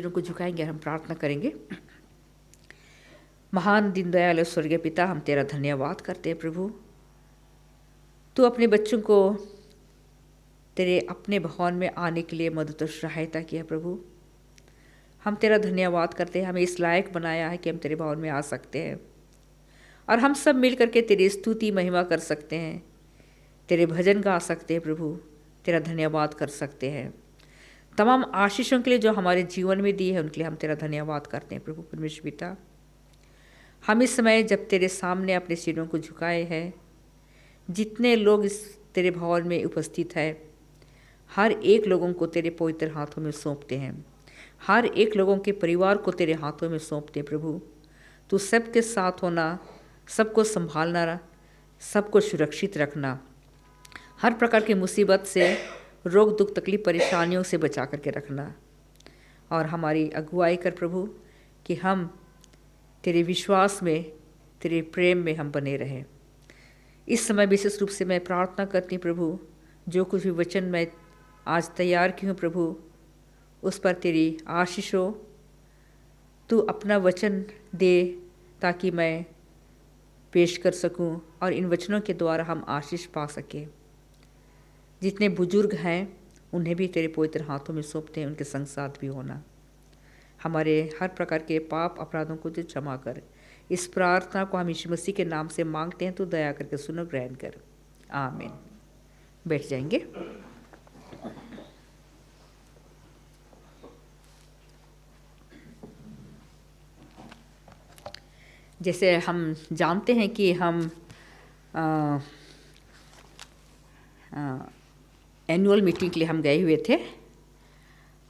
सिरों को झुकाएंगे और हम प्रार्थना करेंगे। महान दीन दयाल स्वर्गीय पिता, हम तेरा धन्यवाद करते हैं प्रभु। तू अपने बच्चों को तेरे अपने भवन में आने के लिए मदद और सहायता किया प्रभु। हम तेरा धन्यवाद करते हैं, हमें इस लायक बनाया है कि हम तेरे भवन में आ सकते हैं और हम सब मिल करके तेरी स्तुति महिमा कर सकते हैं, तेरे भजन गा सकते हैं प्रभु, तेरा धन्यवाद कर सकते हैं। तमाम आशीषों के लिए जो हमारे जीवन में दी है उनके लिए हम तेरा धन्यवाद करते हैं प्रभु परमेश्वर पिता। हम इस समय जब तेरे सामने अपने सिरों को झुकाए हैं, जितने लोग इस तेरे भवन में उपस्थित है, हर एक लोगों को तेरे पवित्र हाथों में सौंपते हैं, हर एक लोगों के परिवार को तेरे हाथों में सौंपते हैं प्रभु। तू सबके साथ होना, सबको संभालना, सबको सुरक्षित रखना, हर प्रकार की मुसीबत से, रोग दुख तकलीफ परेशानियों से बचा करके रखना और हमारी अगुवाई कर प्रभु कि हम तेरे विश्वास में, तेरे प्रेम में हम बने रहें। इस समय विशेष रूप से मैं प्रार्थना करती हूँ प्रभु, जो कुछ भी वचन मैं आज तैयार की हूँ प्रभु, उस पर तेरी आशीष हो। तू अपना वचन दे ताकि मैं पेश कर सकूं और इन वचनों के द्वारा हम आशीष पा सकें। जितने बुजुर्ग हैं उन्हें भी तेरे पवित्र हाथों में सौंपते हैं, उनके संग साथ भी होना। हमारे हर प्रकार के पाप अपराधों को जो क्षमा कर। इस प्रार्थना को हम यीशु मसीह के नाम से मांगते हैं, तो दया करके सुनो, ग्रहण कर। आमीन। बैठ जाएंगे। जैसे हम जानते हैं कि हम एनुअल मीटिंग के लिए हम गए हुए थे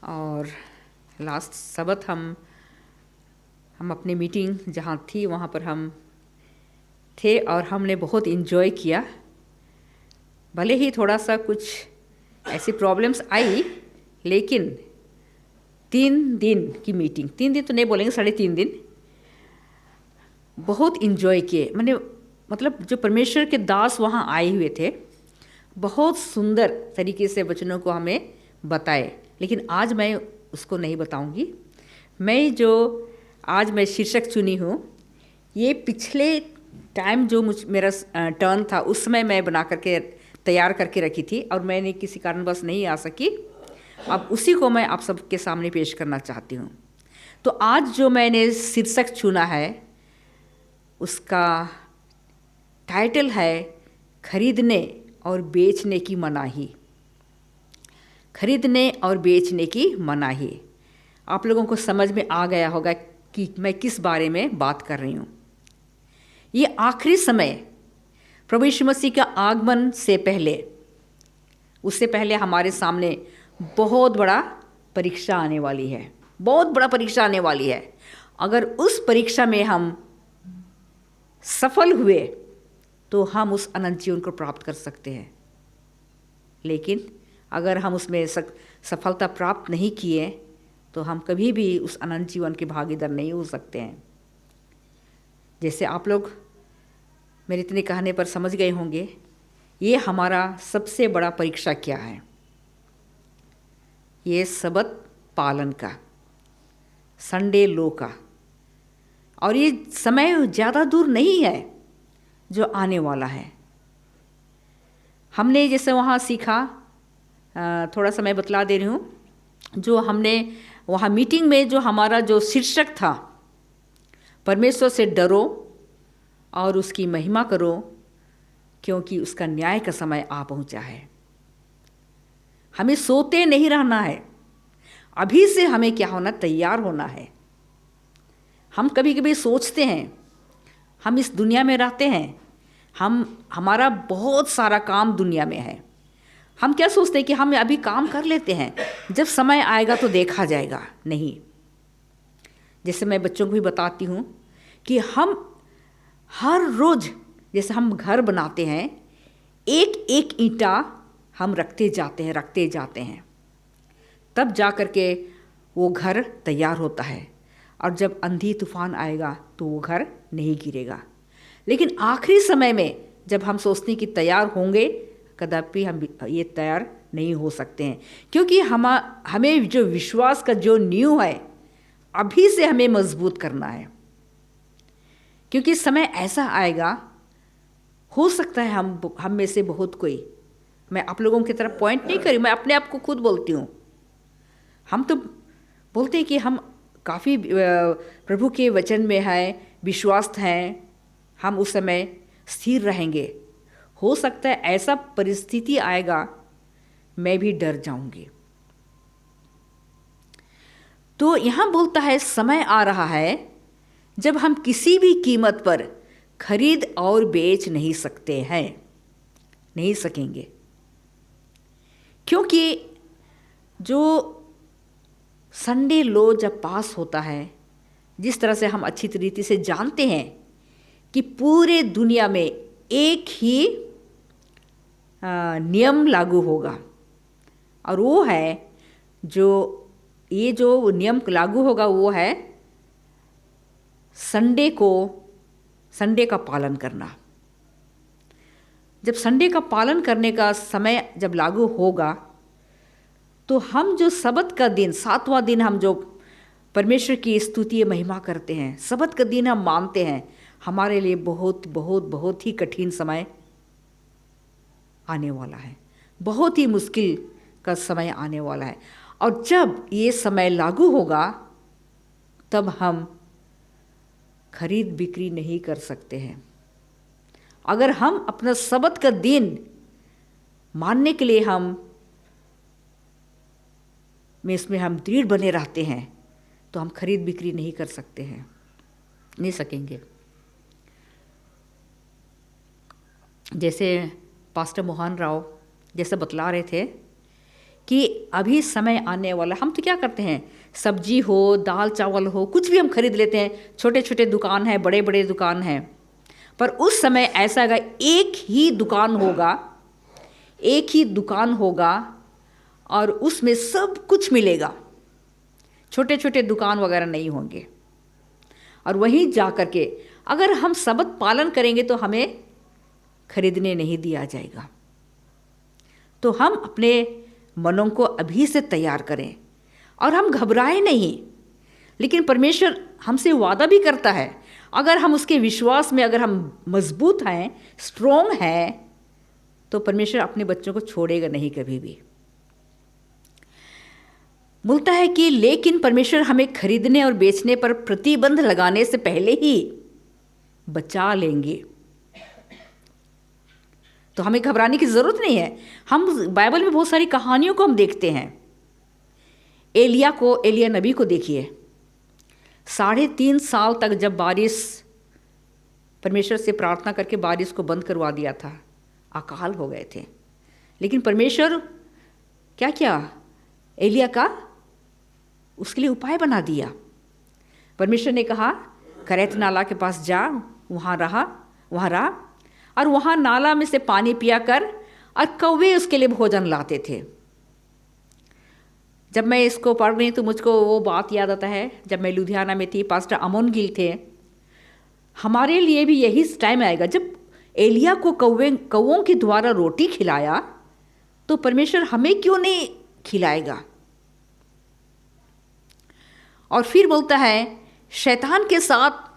और लास्ट सबत हम अपनी मीटिंग जहाँ थी वहाँ पर हम थे और हमने बहुत इन्जॉय किया। भले ही थोड़ा सा कुछ ऐसी प्रॉब्लम्स आई, लेकिन 3 दिन की मीटिंग, 3 दिन तो नहीं बोलेंगे, 3.5 दिन बहुत इन्जॉय किए। मतलब जो परमेश्वर के दास वहाँ आए हुए थे, बहुत सुंदर तरीके से वचनों को हमें बताए। लेकिन आज मैं उसको नहीं बताऊंगी। आज मैं शीर्षक चुनी हूँ, ये पिछले टाइम जो मेरा टर्न था उस समय मैं बना करके तैयार करके रखी थी और मैंने किसी कारणवश नहीं आ सकी। अब उसी को मैं आप सबके सामने पेश करना चाहती हूँ। तो आज जो मैंने शीर्षक चुना है उसका टाइटल है खरीदने और बेचने की मनाही। खरीदने और बेचने की मनाही। आप लोगों को समझ में आ गया होगा कि मैं किस बारे में बात कर रही हूँ। ये आखिरी समय, प्रभु यीशु मसीह का आगमन से पहले, उससे पहले हमारे सामने बहुत बड़ा परीक्षा आने वाली है, बहुत बड़ा परीक्षा आने वाली है। अगर उस परीक्षा में हम सफल हुए तो हम उस अनंत जीवन को प्राप्त कर सकते हैं। लेकिन अगर हम उसमें सफलता प्राप्त नहीं किए तो हम कभी भी उस अनंत जीवन के भागीदार नहीं हो सकते हैं। जैसे आप लोग मेरे इतने कहने पर समझ गए होंगे, ये हमारा सबसे बड़ा परीक्षा क्या है? ये सबत पालन का, संडे लो का। और ये समय ज़्यादा दूर नहीं है जो आने वाला है। हमने जैसे वहाँ सीखा, थोड़ा सा मैं बतला दे रही हूँ, जो हमने वहाँ मीटिंग में जो हमारा जो शीर्षक था, परमेश्वर से डरो और उसकी महिमा करो क्योंकि उसका न्याय का समय आ पहुँचा है। हमें सोते नहीं रहना है, अभी से हमें क्या होना, तैयार होना है। हम कभी कभी सोचते हैं, हम इस दुनिया में रहते हैं, हमारा बहुत सारा काम दुनिया में है। हम क्या सोचते हैं कि हम अभी काम कर लेते हैं, जब समय आएगा तो देखा जाएगा। नहीं, जैसे मैं बच्चों को भी बताती हूँ कि हम हर रोज़ जैसे हम घर बनाते हैं, एक एक ईंटा हम रखते जाते हैं, तब जा कर के वो घर तैयार होता है। और जब आंधी तूफान आएगा तो वो घर नहीं गिरेगा। लेकिन आखिरी समय में जब हम सोचते हैं कि तैयार होंगे, कदापि हम ये तैयार नहीं हो सकते हैं, क्योंकि हमें जो विश्वास का जो नींव है अभी से हमें मजबूत करना है, क्योंकि समय ऐसा आएगा, हो सकता है हम में से बहुत कोई, मैं आप लोगों की तरफ पॉइंट नहीं करी, मैं अपने आप को खुद बोलती हूँ, हम तो बोलते हैं कि हम काफ़ी प्रभु के वचन में हैं, विश्वास हैं, हम उस समय स्थिर रहेंगे। हो सकता है ऐसा परिस्थिति आएगा मैं भी डर जाऊंगी। तो यहाँ बोलता है समय आ रहा है जब हम किसी भी कीमत पर खरीद और बेच नहीं सकते हैं, नहीं सकेंगे, क्योंकि जो संडे लॉ जब पास होता है, जिस तरह से हम अच्छी तरीके से जानते हैं कि पूरे दुनिया में एक ही नियम लागू होगा, और वो है जो नियम लागू होगा वो है संडे का पालन करना। जब संडे का पालन करने का समय जब लागू होगा, तो हम जो सबत का दिन, 7वां दिन, हम जो परमेश्वर की स्तुति महिमा करते हैं, सबत का दिन हम मानते हैं, हमारे लिए बहुत बहुत बहुत ही कठिन समय आने वाला है, बहुत ही मुश्किल का समय आने वाला है। और जब ये समय लागू होगा तब हम खरीद बिक्री नहीं कर सकते हैं। अगर हम अपना सबत का दिन मानने के लिए इसमें हम दृढ़ बने रहते हैं, तो हम खरीद बिक्री नहीं कर सकते हैं, नहीं सकेंगे। जैसे पास्टर मोहन राव जैसे बतला रहे थे कि अभी समय आने वाला, हम तो क्या करते हैं, सब्जी हो, दाल चावल हो, कुछ भी हम खरीद लेते हैं, छोटे छोटे दुकान है, बड़े बड़े दुकान हैं, पर उस समय ऐसा आएगा एक ही दुकान होगा और उसमें सब कुछ मिलेगा, छोटे छोटे दुकान वगैरह नहीं होंगे। और वहीं जा कर के अगर हम सबत पालन करेंगे तो हमें खरीदने नहीं दिया जाएगा। तो हम अपने मनों को अभी से तैयार करें और हम घबराएं नहीं। लेकिन परमेश्वर हमसे वादा भी करता है, अगर हम उसके विश्वास में अगर हम मजबूत हैं, स्ट्रोंग हैं, तो परमेश्वर अपने बच्चों को छोड़ेगा नहीं कभी भी। बोलता है कि लेकिन परमेश्वर हमें खरीदने और बेचने पर प्रतिबंध लगाने से पहले ही बचा लेंगे। तो हमें घबराने की ज़रूरत नहीं है। हम बाइबल में बहुत सारी कहानियों को हम देखते हैं। एलिया नबी को देखिए, 3.5 साल तक जब बारिश, परमेश्वर से प्रार्थना करके बारिश को बंद करवा दिया था, अकाल हो गए थे, लेकिन परमेश्वर क्या किया, एलिया का उसके लिए उपाय बना दिया। परमेश्वर ने कहा करेत नाला के पास जा, वहाँ रहा और वहाँ नाला में से पानी पिया कर, और कौवे उसके लिए भोजन लाते थे। जब मैं इसको पढ़ रही तो मुझको वो बात याद आता है, जब मैं लुधियाना में थी, पास्टर अमन गिल थे। हमारे लिए भी यही टाइम आएगा जब एलिया को कौवों के द्वारा रोटी खिलाया, तो परमेश्वर हमें क्यों नहीं खिलाएगा। और फिर बोलता है शैतान के साथ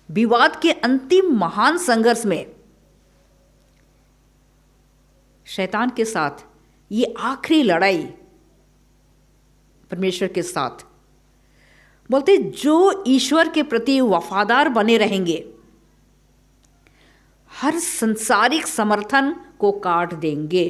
विवाद के अंतिम महान संघर्ष में, शैतान के साथ ये आखिरी लड़ाई परमेश्वर के साथ, बोलते जो ईश्वर के प्रति वफादार बने रहेंगे हर संसारिक समर्थन को काट देंगे।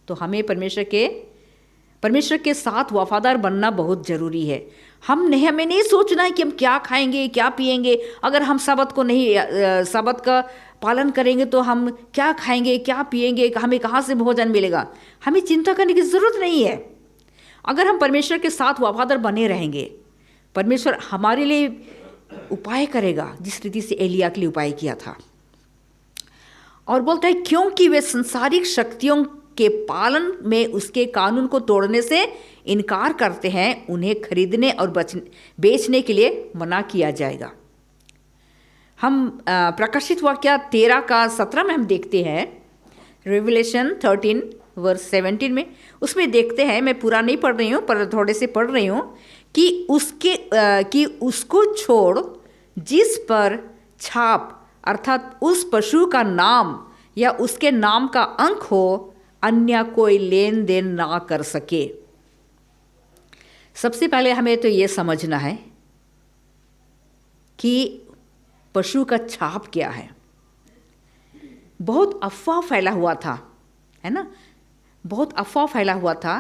तो हमें परमेश्वर के साथ वफादार बनना बहुत ज़रूरी है। हमें नहीं सोचना है कि हम क्या खाएंगे क्या पिएंगे, अगर हम सबत का पालन करेंगे तो हम क्या खाएंगे क्या पिएंगे, हमें कहाँ से भोजन मिलेगा, हमें चिंता करने की ज़रूरत नहीं है। अगर हम परमेश्वर के साथ वफादार बने रहेंगे, परमेश्वर हमारे लिए उपाय करेगा, जिस रीति से एलिया के लिए उपाय किया था। और बोलता है क्योंकि वे संसारिक शक्तियों के पालन में उसके कानून को तोड़ने से इनकार करते हैं, उन्हें खरीदने और बेचने के लिए मना किया जाएगा। हम प्रकाशित वाक्य 13:17 में हम देखते हैं, रेवलेशन 13:17 में, उसमें देखते हैं, मैं पूरा नहीं पढ़ रही हूँ पर थोड़े से पढ़ रही हूँ, कि उसको छोड़ जिस पर छाप अर्थात उस पशु का नाम या उसके नाम का अंक हो, अन्य कोई लेन देन ना कर सके। सबसे पहले हमें तो ये समझना है कि पशु का छाप क्या है। बहुत अफवाह फैला हुआ था, है ना, बहुत अफवाह फैला हुआ था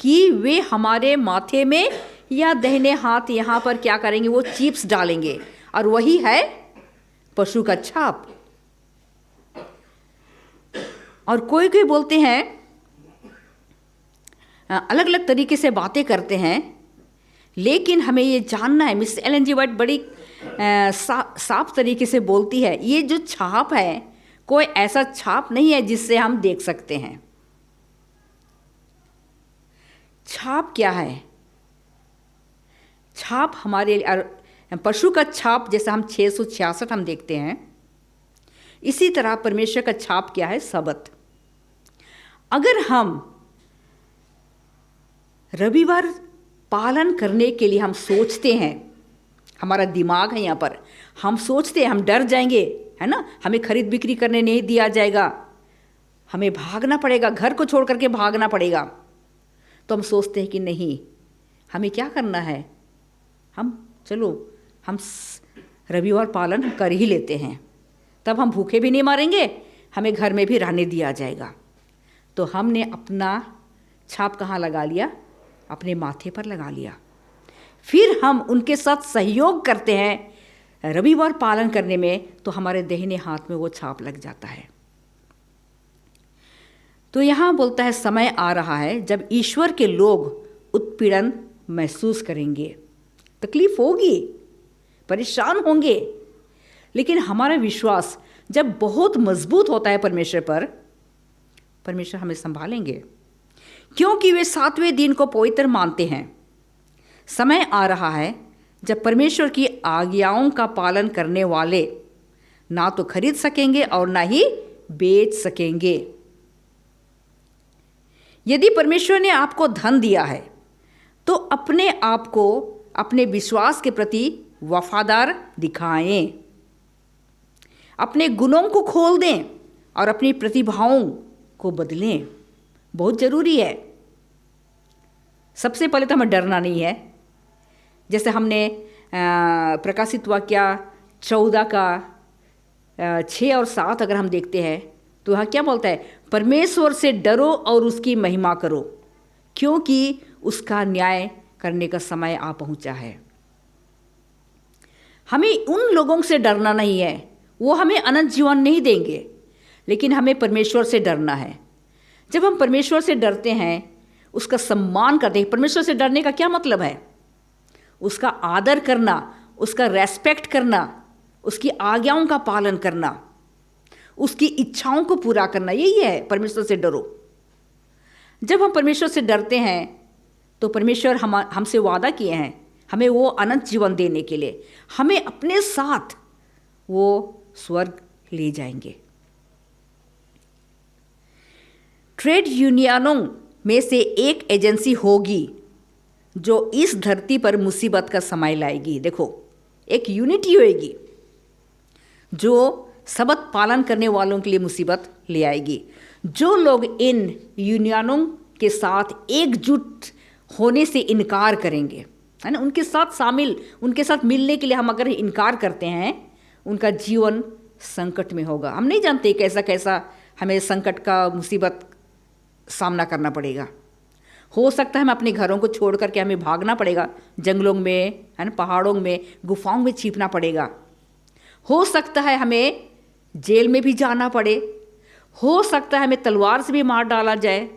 कि वे हमारे माथे में या दाहिने हाथ यहाँ पर क्या करेंगे, वो चिप्स डालेंगे और वही है पशु का छाप। और कोई कोई बोलते हैं, अलग अलग तरीके से बातें करते हैं, लेकिन हमें ये जानना है, मिस एलन जी वाइट बड़ी साफ तरीके से बोलती है, ये जो छाप है कोई ऐसा छाप नहीं है जिससे हम देख सकते हैं। छाप क्या है? छाप हमारे पशु का छाप जैसे हम 666 हम देखते हैं, इसी तरह परमेश्वर का छाप क्या है? सबत। अगर हम रविवार पालन करने के लिए हम सोचते हैं, हमारा दिमाग है यहाँ पर, हम सोचते हैं हम डर जाएंगे, है ना, हमें खरीद बिक्री करने नहीं दिया जाएगा, हमें भागना पड़ेगा, घर को छोड़ करके भागना पड़ेगा, तो हम सोचते हैं कि नहीं, हमें क्या करना है, हम रविवार पालन कर ही लेते हैं, तब हम भूखे भी नहीं मारेंगे, हमें घर में भी रहने दिया जाएगा। तो हमने अपना छाप कहाँ लगा लिया? अपने माथे पर लगा लिया। फिर हम उनके साथ सहयोग करते हैं रविवार पालन करने में, तो हमारे दाहिने हाथ में वो छाप लग जाता है। तो यहाँ बोलता है, समय आ रहा है जब ईश्वर के लोग उत्पीड़न महसूस करेंगे, तकलीफ होगी, परेशान होंगे, लेकिन हमारा विश्वास जब बहुत मजबूत होता है परमेश्वर पर, परमेश्वर हमें संभालेंगे, क्योंकि वे 7वें दिन को पवित्र मानते हैं। समय आ रहा है जब परमेश्वर की आज्ञाओं का पालन करने वाले ना तो खरीद सकेंगे और ना ही बेच सकेंगे। यदि परमेश्वर ने आपको धन दिया है तो अपने आप को अपने विश्वास के प्रति वफादार दिखाएं, अपने गुणों को खोल दें और अपनी प्रतिभाओं को बदलें। बहुत ज़रूरी है। सबसे पहले तो हमें डरना नहीं है। जैसे हमने प्रकाशित वाक्य 14 का 6 और 7 अगर हम देखते हैं तो वहाँ क्या बोलता है? परमेश्वर से डरो और उसकी महिमा करो, क्योंकि उसका न्याय करने का समय आ पहुँचा है। हमें उन लोगों से डरना नहीं है, वो हमें अनंत जीवन नहीं देंगे, लेकिन हमें परमेश्वर से डरना है। जब हम परमेश्वर से डरते हैं, उसका सम्मान करते हैं। परमेश्वर से डरने का क्या मतलब है? उसका आदर करना, उसका रेस्पेक्ट करना, उसकी आज्ञाओं का पालन करना, उसकी इच्छाओं को पूरा करना, यही है परमेश्वर से डरो। जब हम परमेश्वर से डरते हैं तो परमेश्वर हमसे वादा किए हैं हमें वो अनंत जीवन देने के लिए, हमें अपने साथ वो स्वर्ग ले जाएंगे। ट्रेड यूनियनों में से एक एजेंसी होगी जो इस धरती पर मुसीबत का समय लाएगी। देखो, एक यूनिटी होएगी जो सबत पालन करने वालों के लिए मुसीबत ले आएगी। जो लोग इन यूनियनों के साथ एकजुट होने से इनकार करेंगे, है ना, उनके साथ शामिल, उनके साथ मिलने के लिए हम अगर इनकार करते हैं, उनका जीवन संकट में होगा। हम नहीं जानते कैसा कैसा हमें संकट का, मुसीबत सामना करना पड़ेगा। हो सकता है हम अपने घरों को छोड़ करके हमें भागना पड़ेगा, जंगलों में, है ना, पहाड़ों में, गुफाओं में छिपना पड़ेगा। हो सकता है हमें जेल में भी जाना पड़े, हो सकता है हमें तलवार से भी मार डाला जाए,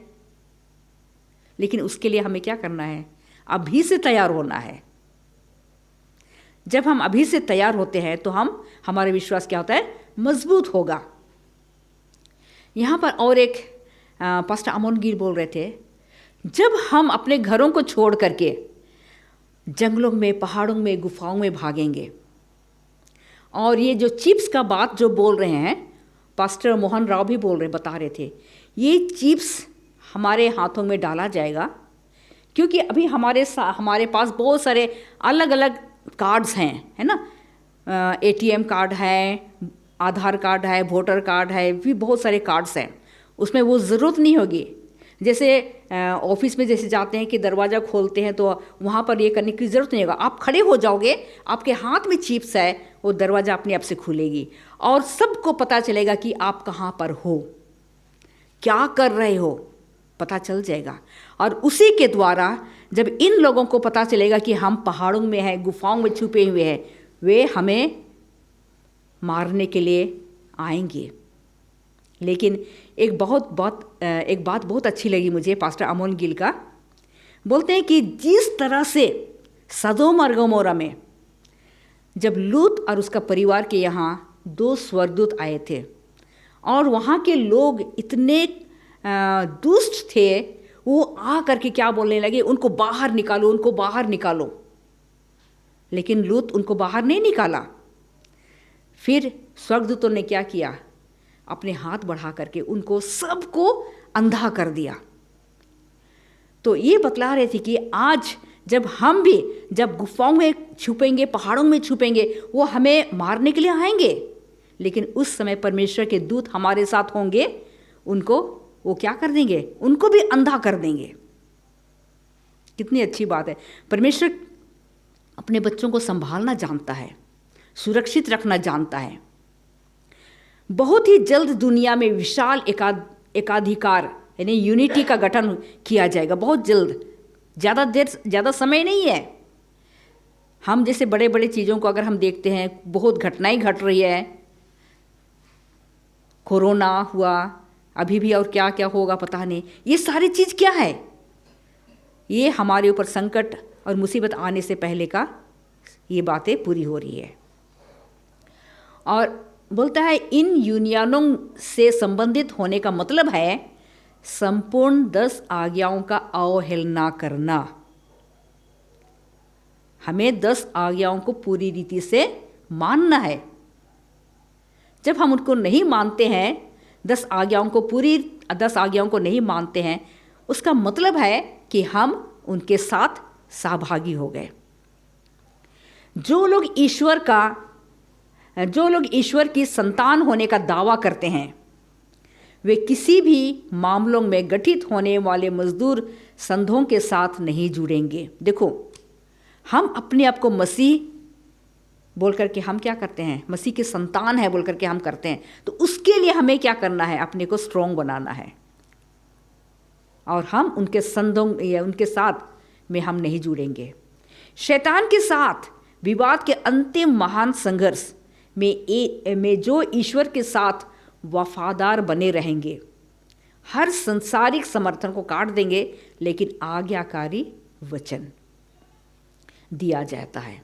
लेकिन उसके लिए हमें क्या करना है? अभी से तैयार होना है। जब हम अभी से तैयार होते हैं तो हमारा विश्वास क्या होता है? मजबूत होगा। यहाँ पर और एक पास्टर अमोन गिर बोल रहे थे, जब हम अपने घरों को छोड़ करके जंगलों में, पहाड़ों में, गुफाओं में भागेंगे, और ये जो चिप्स का बात जो बोल रहे हैं, पास्टर मोहन राव भी बता रहे थे, ये चिप्स हमारे हाथों में डाला जाएगा, क्योंकि अभी हमारे पास बहुत सारे अलग अलग कार्ड्स हैं, है ना। ATM कार्ड है, आधार कार्ड है, वोटर कार्ड है, भी बहुत सारे कार्ड्स हैं। उसमें वो ज़रूरत नहीं होगी। जैसे ऑफिस में जैसे जाते हैं कि दरवाज़ा खोलते हैं तो वहाँ पर ये करने की ज़रूरत नहीं होगा। आप खड़े हो जाओगे, आपके हाथ में चिप्स है, वो दरवाज़ा अपने आप से खुलेगी और सबको पता चलेगा कि आप कहाँ पर हो, क्या कर रहे हो, पता चल जाएगा। और उसी के द्वारा जब इन लोगों को पता चलेगा कि हम पहाड़ों में हैं, गुफाओं में छुपे हुए हैं, वे हमें मारने के लिए आएंगे। लेकिन एक बात बहुत अच्छी लगी मुझे पास्टर अमोल गिल का। बोलते हैं कि जिस तरह से सदोम और गमोरा में जब लूत और उसका परिवार के यहाँ 2 स्वर्गदूत आए थे और वहाँ के लोग इतने दुष्ट थे, वो आ करके क्या बोलने लगे, उनको बाहर निकालो, उनको बाहर निकालो। लेकिन लूत उनको बाहर नहीं निकाला। फिर स्वर्गदूतों ने क्या किया, अपने हाथ बढ़ा करके उनको सबको अंधा कर दिया। तो ये बतला रहे थे कि आज जब हम भी जब गुफाओं में छुपेंगे, पहाड़ों में छुपेंगे, वो हमें मारने के लिए आएंगे, लेकिन उस समय परमेश्वर के दूत हमारे साथ होंगे, उनको वो क्या कर देंगे, उनको भी अंधा कर देंगे। कितनी अच्छी बात है। परमेश्वर अपने बच्चों को संभालना जानता है, सुरक्षित रखना जानता है। बहुत ही जल्द दुनिया में विशाल एकाधिकार यानी यूनिटी का गठन किया जाएगा, बहुत जल्द, ज़्यादा समय नहीं है। हम जैसे बड़े बड़े चीज़ों को अगर हम देखते हैं, बहुत घटनाएं घट रही है, कोरोना हुआ, अभी भी और क्या क्या होगा पता नहीं। ये सारी चीज़ क्या है, ये हमारे ऊपर संकट और मुसीबत आने से पहले का ये बातें पूरी हो रही है। और बोलता है इन यूनियनों से संबंधित होने का मतलब है संपूर्ण 10 आज्ञाओं का अवहेलना करना। हमें 10 आज्ञाओं को पूरी रीति से मानना है। जब हम उनको नहीं मानते हैं, 10 आज्ञाओं को नहीं मानते हैं, उसका मतलब है कि हम उनके साथ सहभागी हो गए। जो लोग ईश्वर की संतान होने का दावा करते हैं, वे किसी भी मामलों में गठित होने वाले मजदूर संघों के साथ नहीं जुड़ेंगे। देखो, हम अपने आप को मसीह बोल करके हम क्या करते हैं, मसीह की संतान है बोल करके हम करते हैं। तो उसके लिए हमें क्या करना है, अपने को स्ट्रॉन्ग बनाना है। और हम उनके संघों या उनके साथ में हम नहीं जुड़ेंगे। शैतान के साथ विवाद के अंतिम महान संघर्ष में जो ईश्वर के साथ वफादार बने रहेंगे, हर संसारिक समर्थन को काट देंगे, लेकिन आज्ञाकारी वचन दिया जाता है।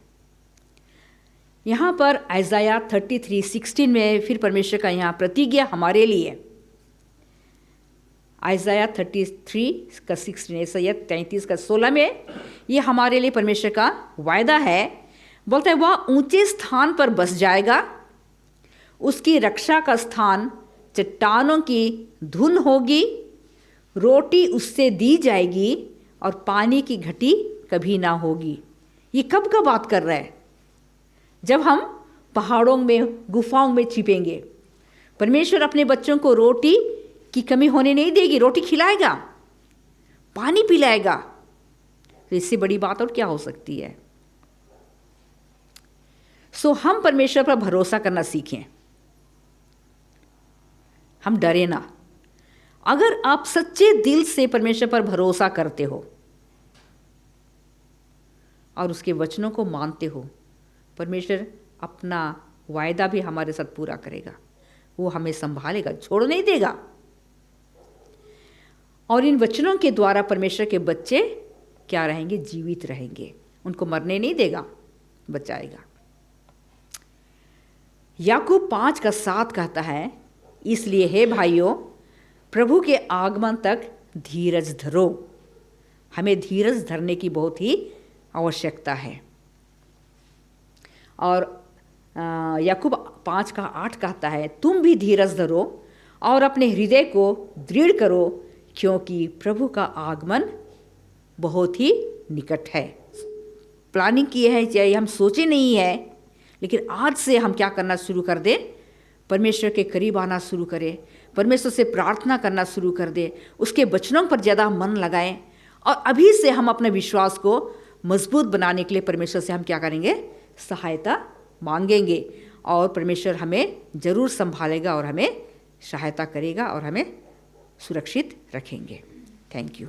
यहाँ पर आइज़ाया 33:16 में फिर परमेश्वर का यहाँ प्रतिज्ञा हमारे लिए, आइज़ाया 33:16, आइज़ाया 33:16 में ये हमारे लिए परमेश्वर का वायदा है। बोलता है वह ऊंचे स्थान पर बस जाएगा, उसकी रक्षा का स्थान चट्टानों की धुन होगी, रोटी उससे दी जाएगी और पानी की घटी कभी ना होगी। ये कब का बात कर रहा है? जब हम पहाड़ों में, गुफाओं में छिपेंगे, परमेश्वर अपने बच्चों को रोटी की कमी होने नहीं देगी, रोटी खिलाएगा, पानी पिलाएगा। तो इससे बड़ी बात और क्या हो सकती है? सो हम परमेश्वर पर भरोसा करना सीखें, हम डरे ना। अगर आप सच्चे दिल से परमेश्वर पर भरोसा करते हो और उसके वचनों को मानते हो, परमेश्वर अपना वायदा भी हमारे साथ पूरा करेगा। वो हमें संभालेगा, छोड़ नहीं देगा। और इन वचनों के द्वारा परमेश्वर के बच्चे क्या रहेंगे? जीवित रहेंगे, उनको मरने नहीं देगा, बचाएगा। याकूब 5:7 कहता है, इसलिए हे भाइयों, प्रभु के आगमन तक धीरज धरो। हमें धीरज धरने की बहुत ही आवश्यकता है। और याकूब 5:8 कहता है, तुम भी धीरज धरो और अपने हृदय को दृढ़ करो, क्योंकि प्रभु का आगमन बहुत ही निकट है। प्लानिंग किए हैं, चाहे हम सोचे नहीं है, लेकिन आज से हम क्या करना शुरू कर दें, परमेश्वर के करीब आना शुरू करें, परमेश्वर से प्रार्थना करना शुरू कर दें, उसके वचनों पर ज़्यादा मन लगाएं, और अभी से हम अपने विश्वास को मजबूत बनाने के लिए परमेश्वर से हम क्या करेंगे, सहायता मांगेंगे, और परमेश्वर हमें ज़रूर संभालेगा और हमें सहायता करेगा और हमें सुरक्षित रखेंगे। Thank you.